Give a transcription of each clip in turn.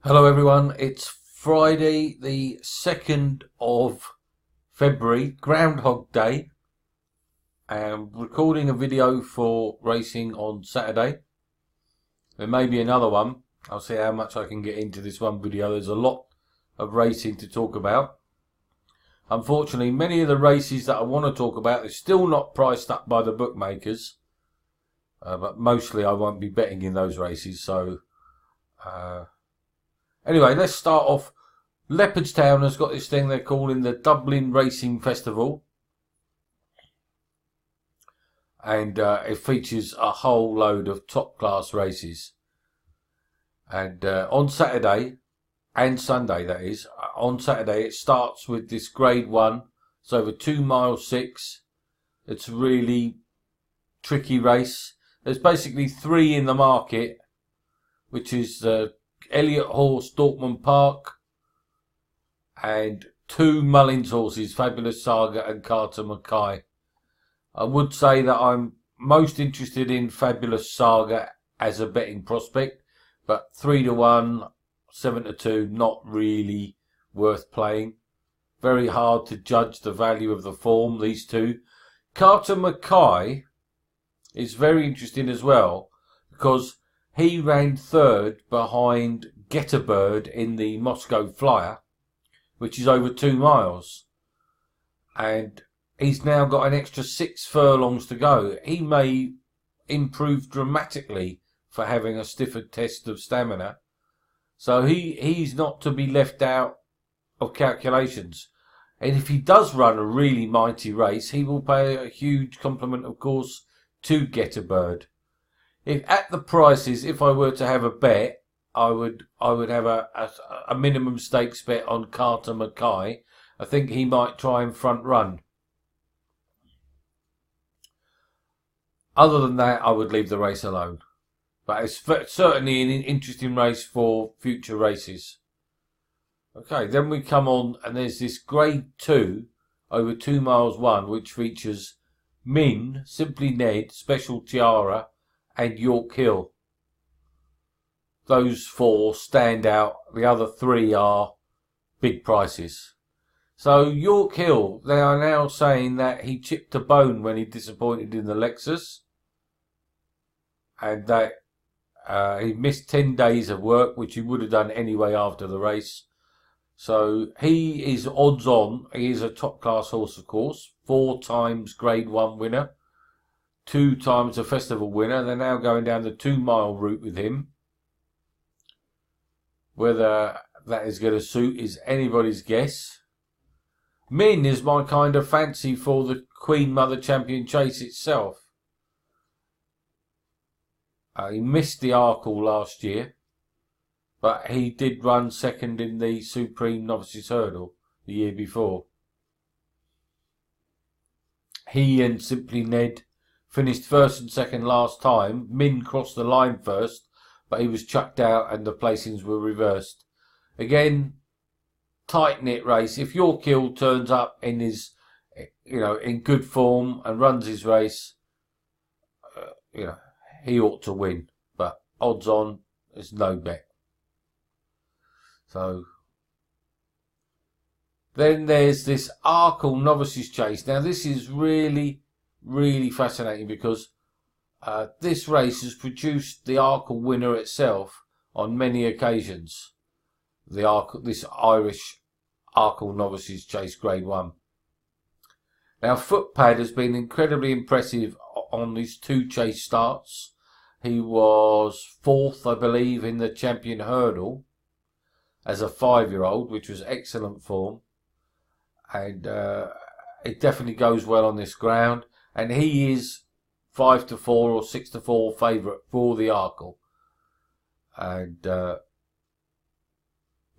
Hello everyone, it's Friday the 2nd of February, Groundhog Day. I'm recording a video for racing on Saturday. There may be another one. I'll see how much I can get into this one video. There's a lot of racing to talk about. Unfortunately, many of the races that I want to talk about are still not priced up by the bookmakers. But mostly I won't be betting in those races, so... Anyway, let's start off. Leopardstown has got this thing they're calling the Dublin Racing Festival. And it features a whole load of top class races. And on Saturday and Sunday, that is, on Saturday it starts with this Grade 1. It's over 2 miles 6. It's a really tricky race. There's basically 3 in the market, which is... Elliott Horse, Dorkman Park, and 2 Mullins horses, Fabulous Saga and Carter Mackay. I would say that I'm most interested in Fabulous Saga as a betting prospect, but 3-1, 7-2, not really worth playing. Very hard to judge the value of the form, these two. Carter Mackay is very interesting as well, because he ran 3rd behind Get a Bird in the Moscow Flyer, which is over 2 miles. And he's now got an extra 6 furlongs to go. He may improve dramatically for having a stiffer test of stamina. So he's not to be left out of calculations. And if he does run a really mighty race, he will pay a huge compliment, of course, to Get a Bird. If at the prices, if I were to have a bet, I would have a minimum stakes bet on Carter Mackay. I think he might try and front run. Other than that, I would leave the race alone. But it's certainly an interesting race for future races. Okay, then we come on and there's this Grade 2 over 2 miles 1, which features Min, Simply Ned, Special Tiara, and York Hill. Those 4 stand out. The other 3 are big prices. So York Hill, they are now saying that he chipped a bone when he disappointed in the Lexus. And that he missed 10 days of work, which he would have done anyway after the race. So he is odds on. He is a top class horse, of course. 4 times Grade 1 winner. 2 times a festival winner. They're now going down the 2 mile route with him. Whether that is going to suit is anybody's guess. Min is my kind of fancy for the Queen Mother Champion Chase itself. He missed the Arkle last year, but he did run 2nd in the Supreme Novices Hurdle the year before. He and Simply Ned finished 1st and 2nd last time. Min crossed the line first, but he was chucked out and the placings were reversed. Again, tight-knit race. If York Hill turns up in his, in good form and runs his race, he ought to win. But odds on, there's no bet. So then there's this Arkle Novices Chase. Now this is really fascinating because this race has produced the Arkle winner itself on many occasions. This Irish Arkle Novices Chase Grade 1. Now Footpad has been incredibly impressive on these 2 chase starts. He was 4th, I believe, in the Champion Hurdle as a 5-year-old, which was excellent form. And it definitely goes well on this ground. And he is 5-4 or 6-4 favourite for the Arkle. And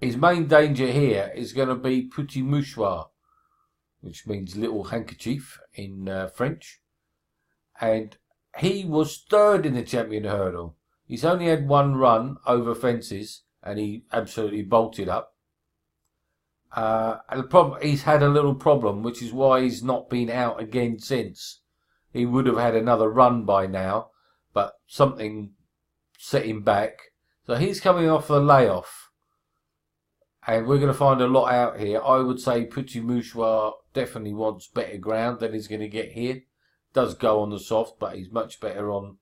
his main danger here is going to be Petit Mouchoir, which means little handkerchief in French. And he was 3rd in the Champion Hurdle. He's only had 1 run over fences and he absolutely bolted up. And the problem, he's had a little problem, which is why he's not been out again since. He would have had another run by now, but something set him back. So he's coming off the layoff. And we're going to find a lot out here. I would say Petit Mouchoir definitely wants better ground than he's going to get here. Does go on the soft, but he's much better on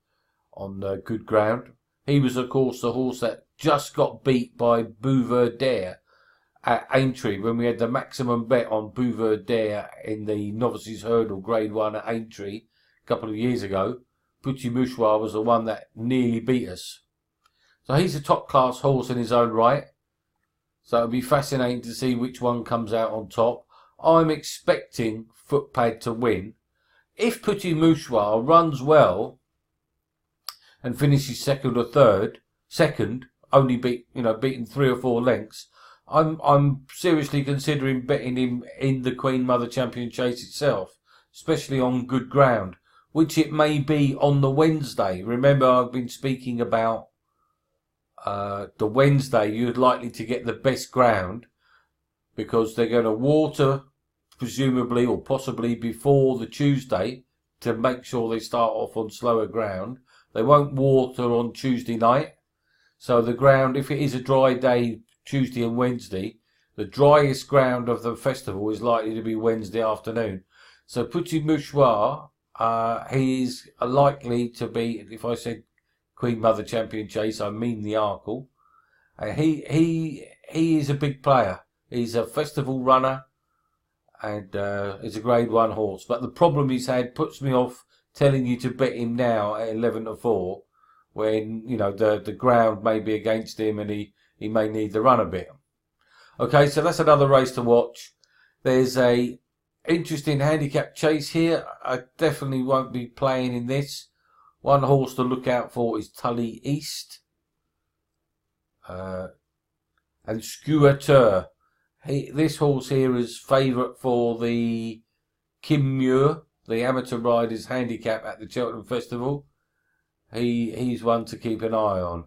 good ground. He was, of course, the horse that just got beat by Bouverdaire at Aintree when we had the maximum bet on Bouverdaire in the Novices Hurdle Grade 1 at Aintree a couple of years ago. Petit Mouchoir was the one that nearly beat us. So he's a top class horse in his own right. So it'll be fascinating to see which one comes out on top. I'm expecting Footpad to win. If Petit Mouchoir runs well and finishes second or third, only beaten 3 or 4 lengths, I'm seriously considering betting him in the Queen Mother Champion Chase itself, especially on good ground, which it may be on the Wednesday. Remember, I've been speaking about the Wednesday. You're likely to get the best ground because they're going to water, presumably or possibly before the Tuesday, to make sure they start off on slower ground. They won't water on Tuesday night. So the ground, if it is a dry day, Tuesday and Wednesday, the driest ground of the festival is likely to be Wednesday afternoon. So Petit Mouchoir, he's likely to be, if I said Queen Mother Champion Chase, I mean the Arkle. He is a big player. He's a festival runner and is a Grade 1 horse. But the problem he's had puts me off telling you to bet him now at 11-4 when, you know, the ground may be against him and he may need the run a bit. Okay, so that's another race to watch. There's a interesting handicap chase here. I definitely won't be playing in this. One horse to look out for is Tully East. And Scuateur. This horse here is favourite for the Kim Muir, the amateur riders handicap at the Cheltenham Festival. He's one to keep an eye on.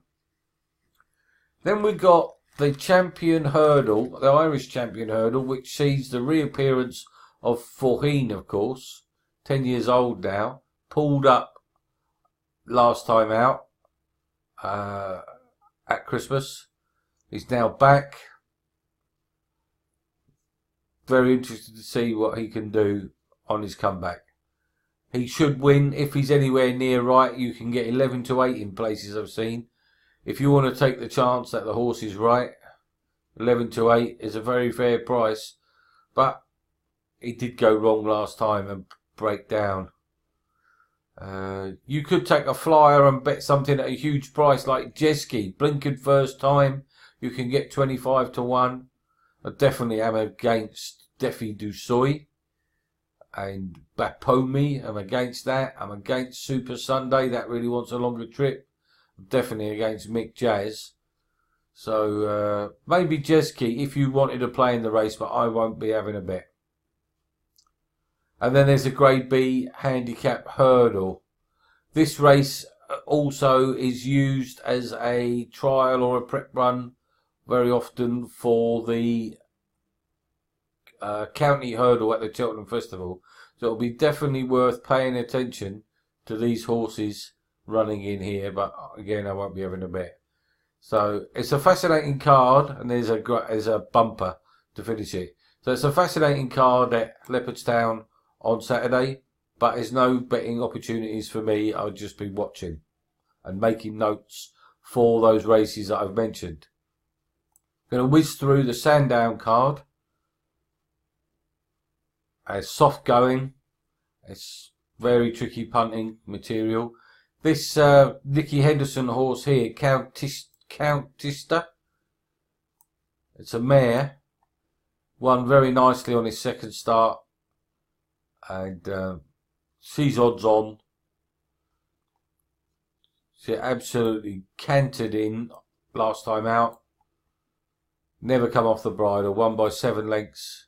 Then we've got the Champion Hurdle, the Irish Champion Hurdle, which sees the reappearance of Faugheen, of course, 10 years old now, pulled up last time out at Christmas. He's now back. Very interested to see what he can do on his comeback. He should win. If he's anywhere near right, you can get 11-8 in places I've seen. If you want to take the chance that the horse is right, 11-8 is a very fair price. But he did go wrong last time and break down. You could take a flyer and bet something at a huge price like Jeski. Blinkered first time. You can get 25-1. I definitely am against Defi Douceuil and Bapomi. I'm against that. I'm against Super Sunday. That really wants a longer trip. I'm definitely against Mick Jazz. So maybe Jeski if you wanted to play in the race, but I won't be having a bet. And then there's a Grade B handicap hurdle. This race also is used as a trial or a prep run very often for the county hurdle at the Cheltenham Festival. So it'll be definitely worth paying attention to these horses running in here. But again, I won't be having a bet. So it's a fascinating card, and there's a bumper to finish it. So it's a fascinating card at Leopardstown on Saturday, but there's no betting opportunities for me. I'll just be watching and making notes for those races that I've mentioned. Going to whiz through the Sandown card. It's soft going. It's very tricky punting material. This Nicky Henderson horse here, Countista. It's a mare. Won very nicely on his second start. And she's odds on. She absolutely cantered in last time out. Never come off the bridle. Won by 7 lengths.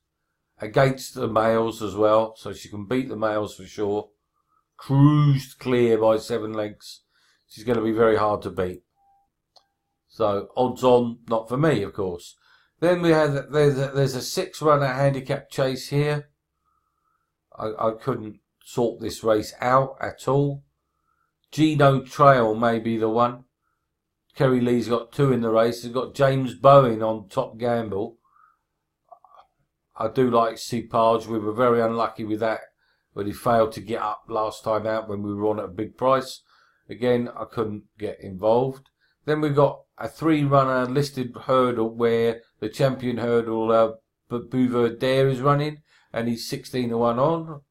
Against the males as well. So she can beat the males for sure. Cruised clear by 7 lengths. She's going to be very hard to beat. So odds on, not for me, of course. Then we have there's a 6-runner handicap chase here. I couldn't sort this race out at all. Gino Trail may be the one. Kerry Lee's got 2 in the race. He's got James Bowen on Top Gamble. I do like Cepage. We were very unlucky with that when he failed to get up last time out when we were on at a big price. Again, I couldn't get involved. Then we've got a 3-runner listed hurdle where the champion hurdle Bouverdaire is running, and he's 16-1 on.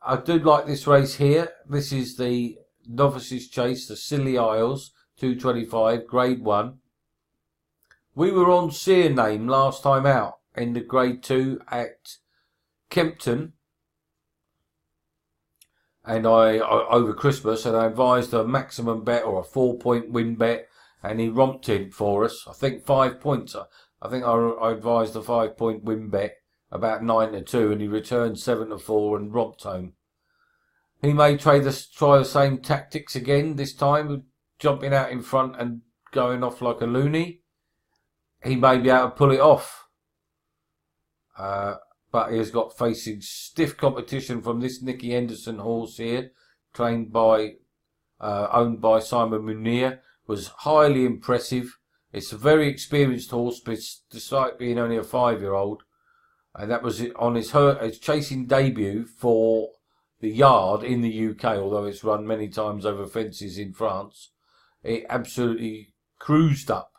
I do like this race here. This is the Novices Chase, the Scilly Isles, 225, Grade 1. We were on Serename last time out in the Grade 2 at Kempton, and I over Christmas, and I advised a maximum bet or a 4-point win bet, and he romped in for us. I think 5 points. I think I advised a 5-point win bet about 9-2, and he returned 7-4 and romped home. He may try the same tactics again this time, jumping out in front and going off like a loony. He may be able to pull it off. But he has got facing stiff competition from this Nicky Henderson horse here, trained by, owned by Simon Munir. Was highly impressive. It's a very experienced horse, despite being only a 5-year-old. And that was on his chasing debut for the Yard in the UK, although it's run many times over fences in France. It absolutely cruised up.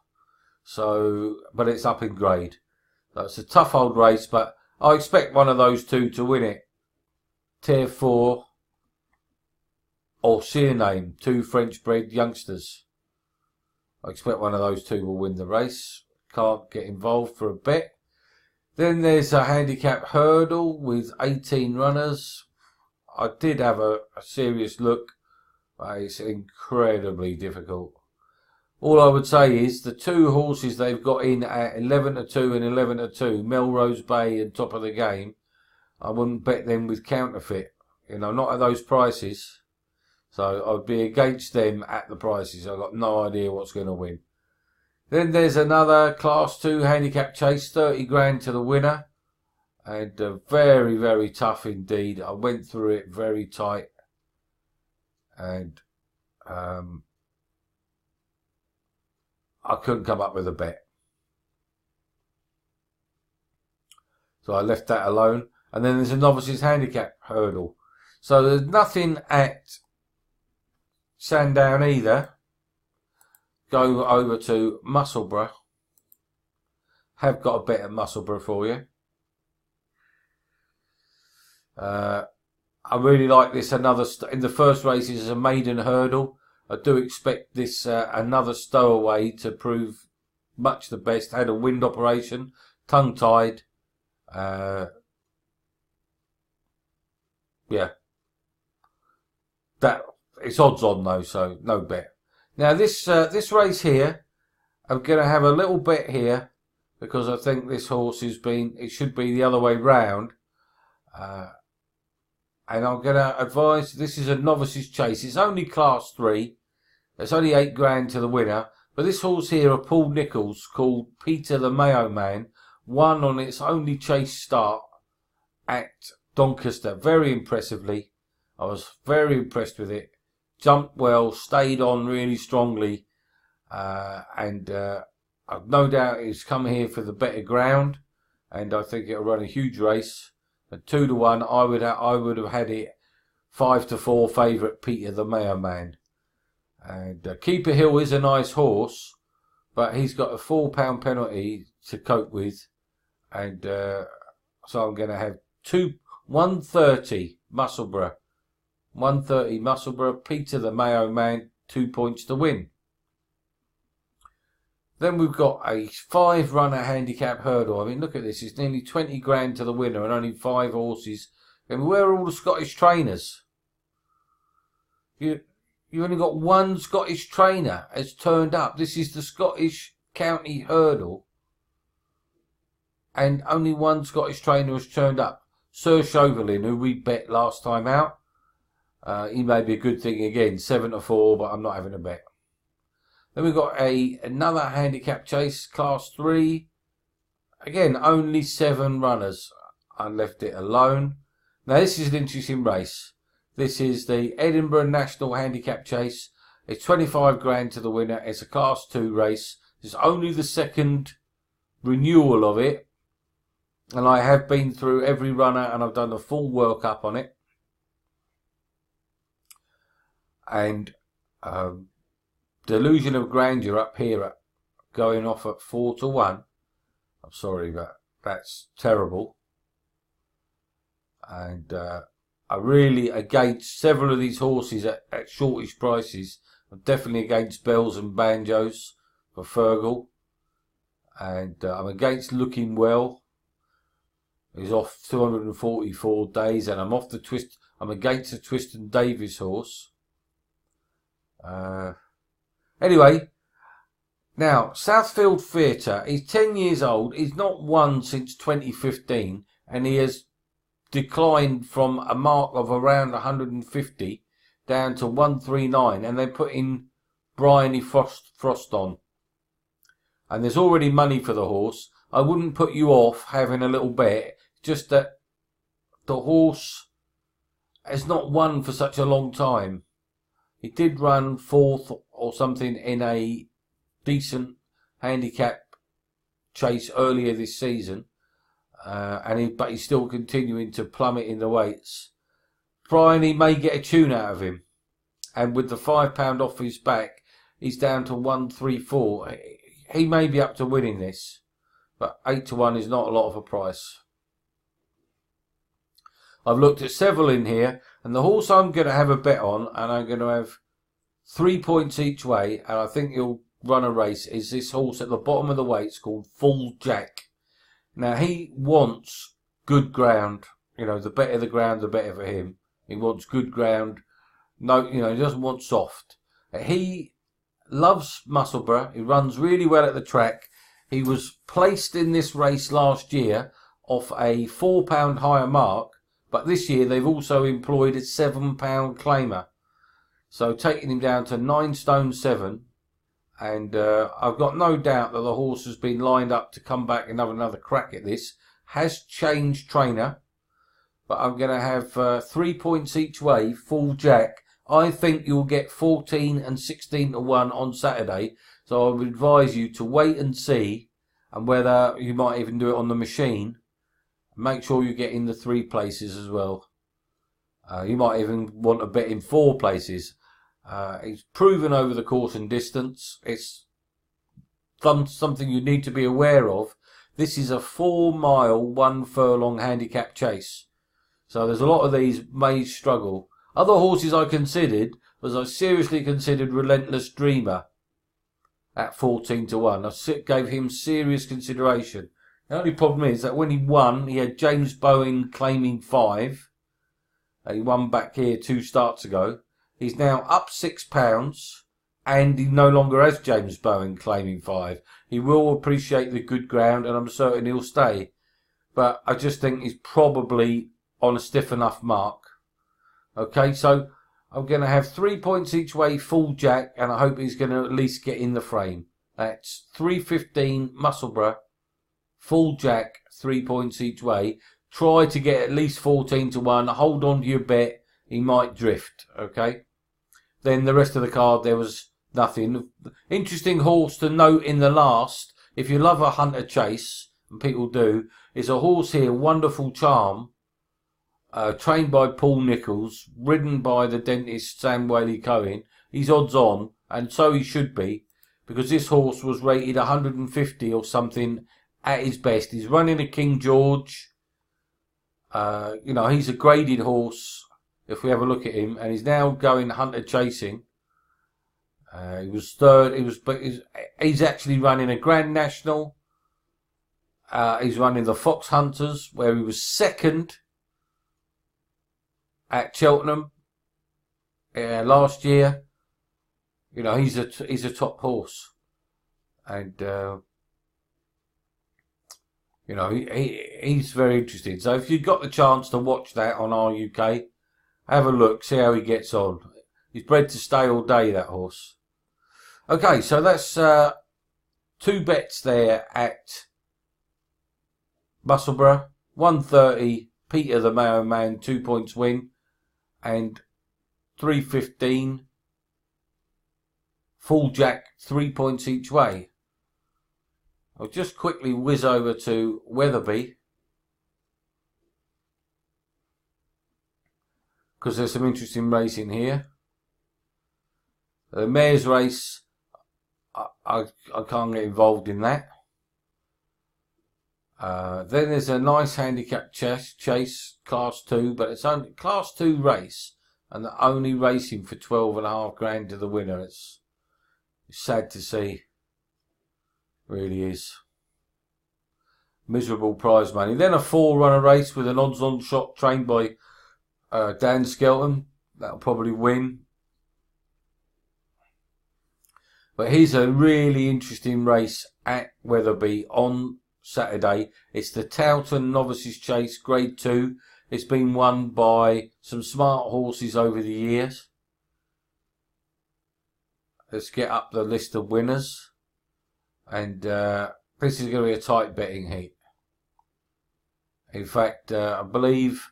So, but it's up in grade. So it's a tough old race, but I expect one of those two to win it. Tier 4 or Serename, 2 French-bred youngsters. I expect one of those two will win the race. Can't get involved for a bet. Then there's a handicap hurdle with 18 runners. I did have a serious look, but it's incredibly difficult. All I would say is the 2 horses they've got in at 11-2 and 11-2, Melrose Bay and Top of the Game, I wouldn't bet them with counterfeit. You know, not at those prices. So I'd be against them at the prices. I've got no idea what's going to win. Then there's another Class 2 handicap chase, 30 grand to the winner. And very, very tough indeed. I went through it very tight. And I couldn't come up with a bet. So I left that alone. And then there's a novices handicap hurdle. So there's nothing at Sandown either. Go over to Musselburgh. Have got a bet at Musselburgh for you. I really like this. Another in the first race is a maiden hurdle. I do expect this another stowaway to prove much the best. Had a wind operation, tongue tied. Yeah, that it's odds on though, so no bet. Now this race here, I'm going to have a little bet here because I think this horse it should be the other way round. And I'm going to advise, this is a novices chase. It's only Class 3. It's only 8 grand to the winner. But this horse here, a Paul Nicholls, called Peter the Mayo Man, won on its only chase start at Doncaster very impressively. I was very impressed with it. Jumped well, stayed on really strongly. And I've no doubt it's come here for the better ground. And I think it'll run a huge race. At 2-1, I would have had it 5-4 favourite Peter the Mayo Man. And Keeper Hill is a nice horse, but he's got a £4 penalty to cope with, and so I'm going to have 130 Musselburgh, 130 Musselburgh, Peter the Mayo Man, 2 points to win. Then we've got a 5-runner handicap hurdle. I mean, look at this. It's nearly 20 grand to the winner and only 5 horses. And where are all the Scottish trainers? You only got 1 Scottish trainer has turned up. This is the Scottish County Hurdle. And only 1 Scottish trainer has turned up. Sir Chauvelin, who we bet last time out. He may be a good thing again. 7-4, but I'm not having a bet. Then we've got another handicap chase, Class 3. Again, only 7 runners. I left it alone. Now, this is an interesting race. This is the Edinburgh National Handicap Chase. It's 25 grand to the winner. It's a Class 2 race. It's only the second renewal of it. And I have been through every runner and I've done a full workup on it. And Delusion of Grandeur up here at going off at 4-1. I'm sorry, but that's terrible. And I really, against several of these horses at shortish prices, I'm definitely against Bells and Banjos for Fergal. And I'm against Looking Well. He's off 244 days, and I'm off the twist. I'm against the Twiston Davis horse. Anyway, now Southfield Theatre. He's 10 years old. He's not won since 2015, and he has declined from a mark of around 150 down to 139, and they're putting Bryony Frost on. And there's already money for the horse. I wouldn't put you off having a little bet. Just that the horse has not won for such a long time. He did run fourth or something in a decent handicap chase earlier this season. But he's still continuing to plummet in the weights. Bryony may get a tune out of him. And with the £5 off his back, he's down to 134. He may be up to winning this. But 8-1 is not a lot of a price. I've looked at several in here, and the horse I'm going to have a bet on, and I'm going to have 3 points each way, and I think he'll run a race, is this horse at the bottom of the weights called Full Jack. Now, he wants good ground. You know, the better the ground, the better for him. He wants good ground. No, he doesn't want soft. He loves Musselburgh. He runs really well at the track. He was placed in this race last year off a £4 higher mark. But this year they've also employed a £7 claimer. So taking him down to 9 stone 7. And I've got no doubt that the horse has been lined up to come back and have another crack at this. Has changed trainer. But I'm going to have 3 points each way, Full Jack. I think you'll get 14 and 16-1 on Saturday. So I would advise you to wait and see. And whether you might even do it on the machine. Make sure you get in the 3 places as well. You might even want to bet in 4 places. He's proven over the course and distance. It's something you need to be aware of. This is a 4-mile, 1 furlong handicap chase. So there's a lot of these may struggle. Other horses I considered was I seriously considered Relentless Dreamer at 14-1. I gave him serious consideration. The only problem is that when he won, he had James Bowen claiming 5. He won back here 2 starts ago. He's now up £6, and he no longer has James Bowen claiming 5. He will appreciate the good ground, and I'm certain he'll stay. But I just think he's probably on a stiff enough mark. Okay, so I'm going to have 3 points each way, Full Jack, and I hope he's going to at least get in the frame. That's 3.15 Musselburgh. Full Jack, 3 points each way. Try to get at least 14-1. Hold on to your bet. He might drift. Okay. Then the rest of the card, there was nothing. Interesting horse to note in the last. If you love a hunter chase, and people do, is a horse here, Wonderful Charm. Trained by Paul Nicholls. Ridden by the dentist Sam Whaley-Cohen. He's odds on. And so he should be. Because this horse was rated 150 or something at his best. He's running a King George. He's a graded horse, if we have a look at him. And he's now going hunter chasing. He was third. He's actually running a Grand National. He's running the Fox Hunters, where he was second at Cheltenham last year. He's a top horse. And he's very interesting. So if you've got the chance to watch that on RUK, have a look, see how he gets on. He's bred to stay all day, that horse. Okay, so that's 2 bets there at Musselburgh. 130, Peter the Mayo Man, 2 points win. And 3.15, Full Jack, 3 points each way. I'll just quickly whiz over to Wetherby. because there's some interesting racing here. The mares race, I can't get involved in that. Then there's a nice handicap chase, Class 2, but it's only Class 2 race, and they're only racing for 12.5 grand to the winner. It's sad to see, really is. Miserable prize money. Then a 4-runner race with an odds-on shot trained by Dan Skelton. That'll probably win. But here's a really interesting race at Wetherby on Saturday. It's the Towton Novices Chase Grade 2. It's been won by some smart horses over the years. Let's get up the list of winners. And this is going to be a tight betting heat. In fact, I believe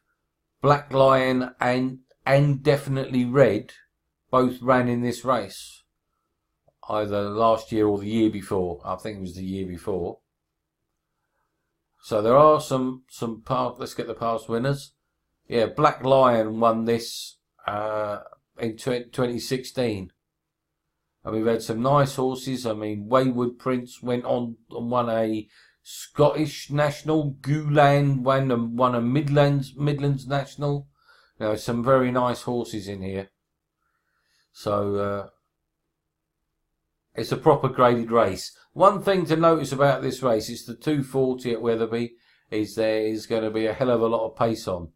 Black Lion and Definitely Red both ran in this race. Either last year or the year before. I think it was the year before. So there are some past, let's get the past winners. Yeah, Black Lion won this in 2016. And we've had some nice horses. I mean, Wayward Prince went on and won a Scottish National. Gouland won a Midlands National. Now, some very nice horses in here. So, it's a proper graded race. One thing to notice about this race is the 240 at Wetherby is there is going to be a hell of a lot of pace on.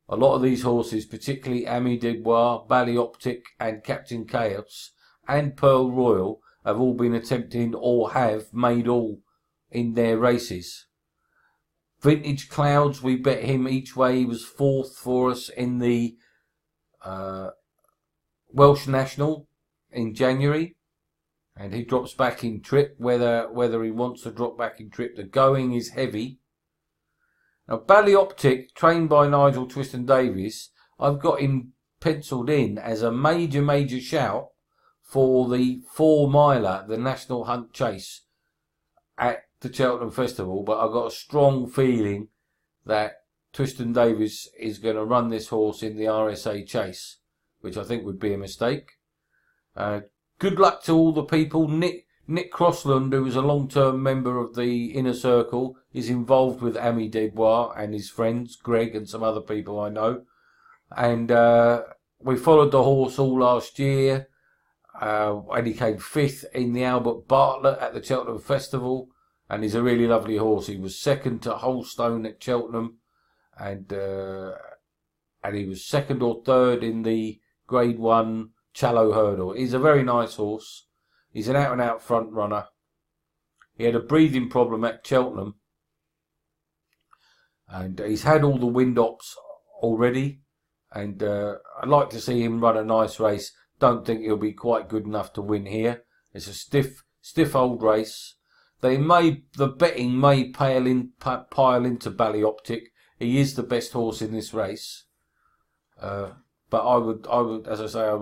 A lot of these horses, particularly Ami Dedois, Ballyoptic and Captain Chaos and Pearl Royal, have all been attempting or have made all in their races. Vintage Clouds, we bet him each way. He was 4th for us in the Welsh National in January. And he drops back in trip, whether he wants to drop back in trip. The going is heavy. Now, Ballyoptic, trained by Nigel Twiston-Davies, I've got him penciled in as a major shout for the 4-miler, the National Hunt Chase at the Cheltenham Festival. But I've got a strong feeling that Twiston-Davies is going to run this horse in the RSA Chase, which I think would be a mistake. Good luck to all the people. Nick Crossland, who is a long-term member of the Inner Circle, is involved with Ami Dedois and his friends, Greg and some other people I know. And we followed the horse all last year. And he came 5th in the Albert Bartlett at the Cheltenham Festival. And he's a really lovely horse. He was 2nd to Holstone at Cheltenham. And he was 2nd or 3rd in the Grade 1 Challow Hurdle. He's a very nice horse. He's an out-and-out front runner. He had a breathing problem at Cheltenham. And he's had all the wind ops already. And I'd like to see him run a nice race. Don't think he'll be quite good enough to win here. It's a stiff old race. The betting may pile into Ballyoptic. He is the best horse in this race. But I would, as I say, I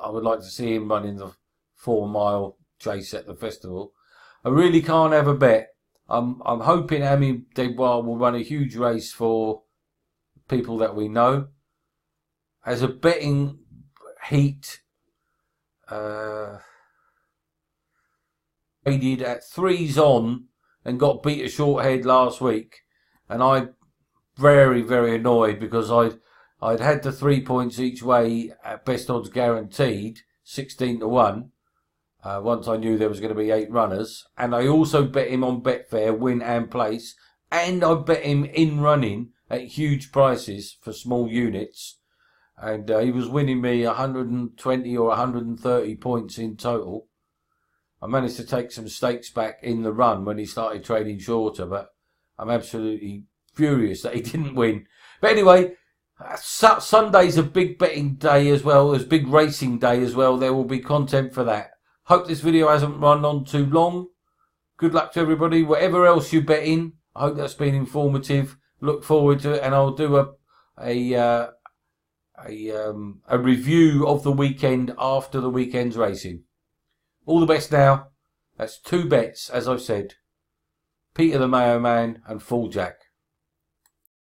would like to see him running the 4-mile chase at the festival. I really can't have a bet. I'm hoping Ami Dedois will run a huge race for people that we know. As a betting heat, he did at 3s on and got beat a short head last week, and I very annoyed because I'd had the 3 points each way at best odds guaranteed, 16 to 1. Once I knew there was going to be 8 runners, and I also bet him on Betfair, win and place, and I bet him in running at huge prices for small units, and he was winning me 120 or 130 points in total. I managed to take some stakes back in the run when he started trading shorter, but I'm absolutely furious that he didn't win. But anyway, Sunday's a big betting day as well as big racing day as well. There will be content for that. Hope this video hasn't run on too long. Good luck to everybody. Whatever else you bet in, I hope that's been informative. Look forward to it, and I'll do a review of the weekend after the weekend's racing. All the best now. That's 2 bets, as I've said. Peter the Mayo Man and Full Jack.